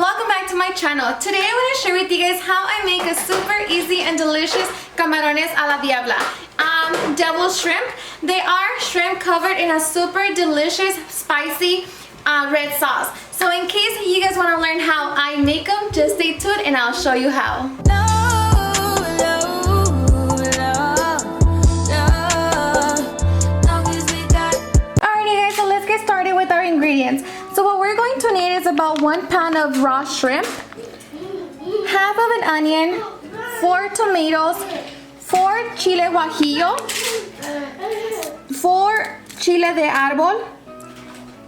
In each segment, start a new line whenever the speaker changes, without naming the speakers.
welcome back to my channel. Today I want to share with you guys how I make a super easy and delicious camarones a la Diabla. Devil shrimp. They are shrimp covered in a super delicious spicy red sauce. So in case you guys want to learn how I make them, just stay tuned and I'll show you how. With our ingredients. So what we're going to need is about 1 pound of raw shrimp, half of an onion, 4 tomatoes, 4 chile guajillo, 4 chile de árbol,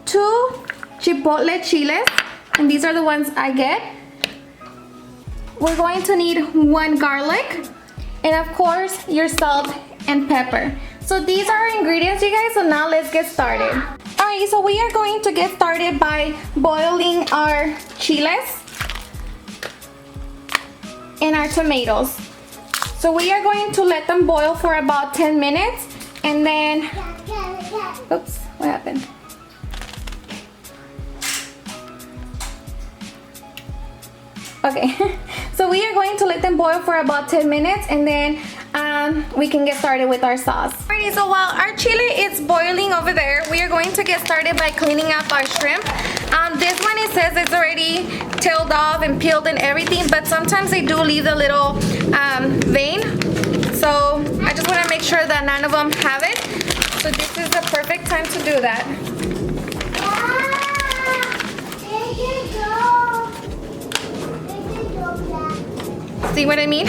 2 chipotle chiles, and these are the ones I get. We're going to need 1 garlic, and of course your salt and pepper. So these are our ingredients, you guys. So now let's get started. Alright, so we are going to get started by boiling our chiles and our tomatoes. So we are going to let them boil for about 10 minutes and then, oops, what happened? Okay, so we are going to let them boil for about 10 minutes and then we can get started with our sauce. Alrighty, so while our chile is boiling over there, we are going to get started by cleaning up our shrimp. This one, it says it's already tailed off and peeled and everything, but sometimes they do leave a little vein. So I just want to make sure that none of them have it. So this is the perfect time to do that. See what I mean?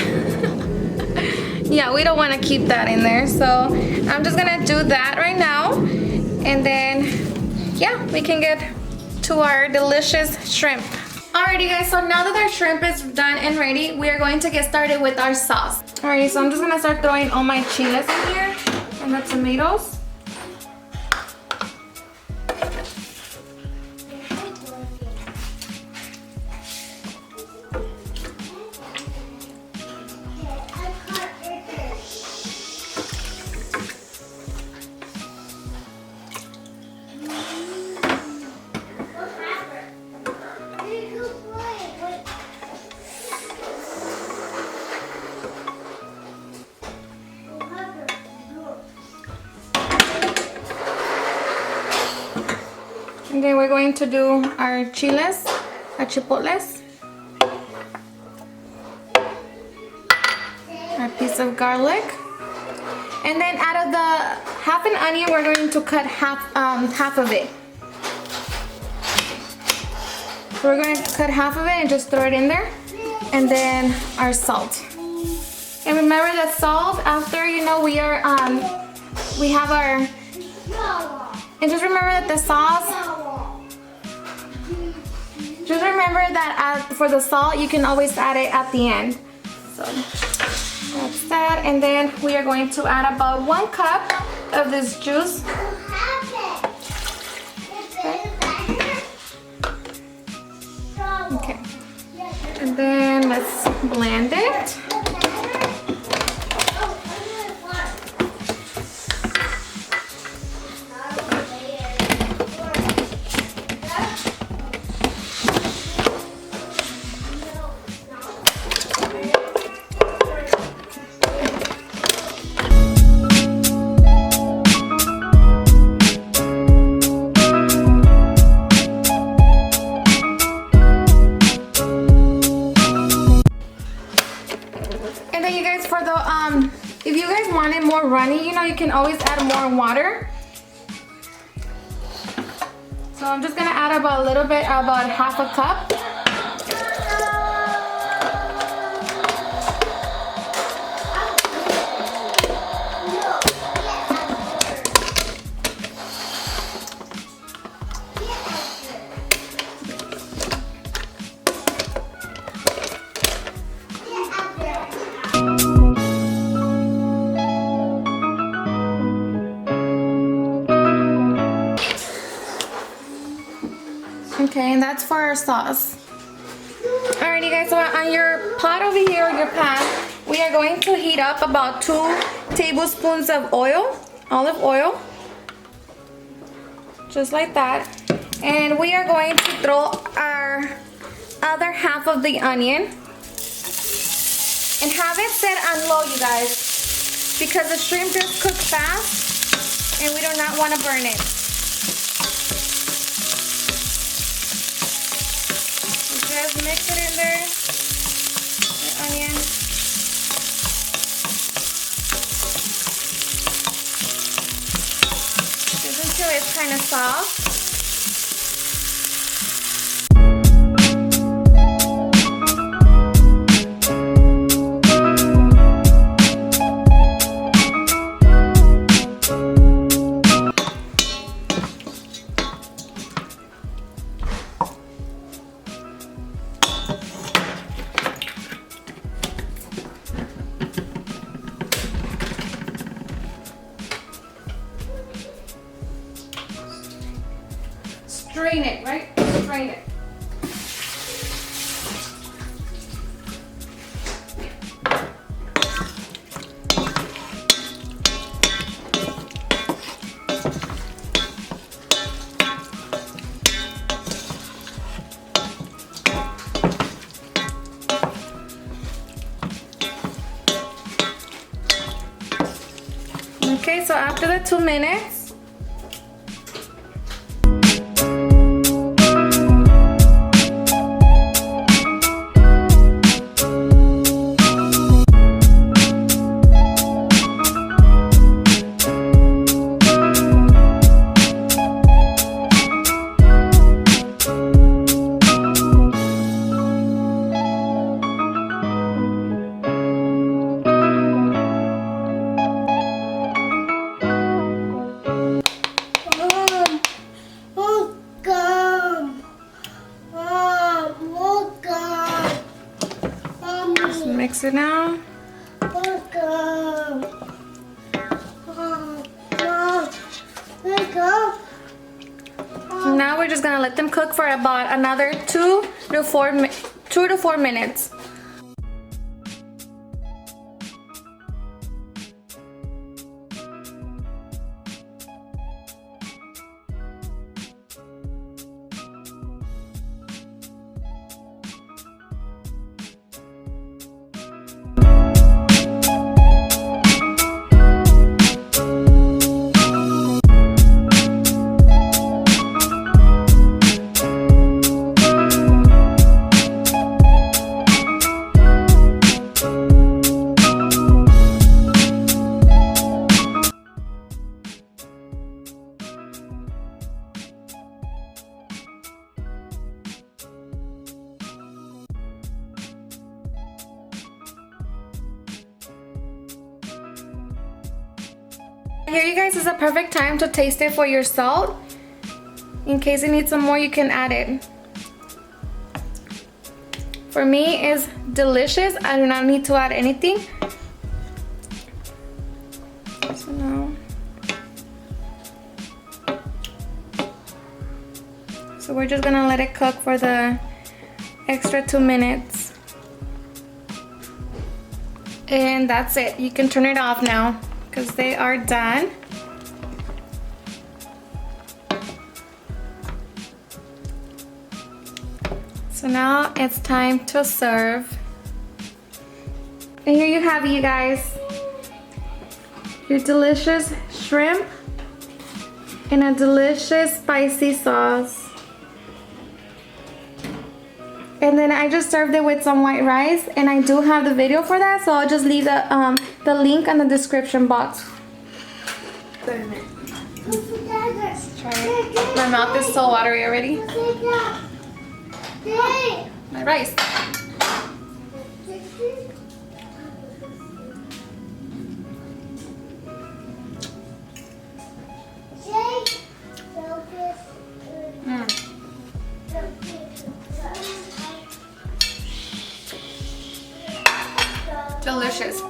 Yeah, we don't want to keep that in there, so I'm just gonna do that right now, and then yeah, we can get to our delicious shrimp. Alrighty guys, so now that our shrimp is done and ready, we are going to get started with our sauce. Alrighty, so I'm just gonna start throwing all my chiles in here and the tomatoes. And then we're going to do our chiles, our chipotles, our piece of garlic, and then out of the half an onion, we're going to cut half of it. So we're going to cut half of it and just throw it in there, and then our salt. And remember that salt after, you know, we have our. And just remember that the sauce, just remember that for the salt, you can always add it at the end. So that's that. And then we are going to add about 1 cup of this juice. Okay. And then let's blend it. If you guys want it more runny, you know, you can always add more water. So I'm just gonna add about a little bit, about half a cup. Okay, and that's for our sauce. Alrighty guys, so on your pot over here, or your pan, we are going to heat up about 2 tablespoons of oil, olive oil. Just like that. And we are going to throw our other half of the onion. And have it set on low, you guys. Because the shrimp just cook fast and we do not want to burn it. Just mix it in there, the onion. Just until it's kind of soft. Strain it, right? Strain it. Okay, so after the 2 minutes, mix it now. Now we're just gonna let them cook for about another 2 to 4 minutes. Here, you guys, is a perfect time to taste it for your salt. In case you need some more, you can add it. For me, it's delicious. I do not need to add anything. So now, we're just gonna let it cook for the extra 2 minutes. And that's it. You can turn it off now, because they are done. So now it's time to serve. And here you have it, you guys. Your delicious shrimp in a delicious spicy sauce. And then I just served it with some white rice, and I do have the video for that, so I'll just leave the link in the description box. Let's try it. My mouth is so watery already. My rice. Delicious.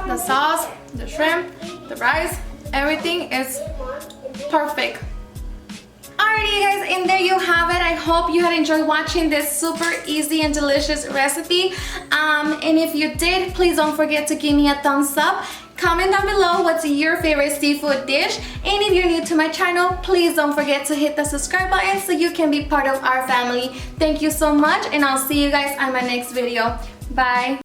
The sauce, the shrimp, the rice, everything is perfect. Alrighty, you guys, and there you have it. I hope you had enjoyed watching this super easy and delicious recipe. And if you did, please don't forget to give me a thumbs up. Comment down below what's your favorite seafood dish, and if you're new to my channel, please don't forget to hit the subscribe button so you can be part of our family. Thank you so much, and I'll see you guys on my next video. Bye.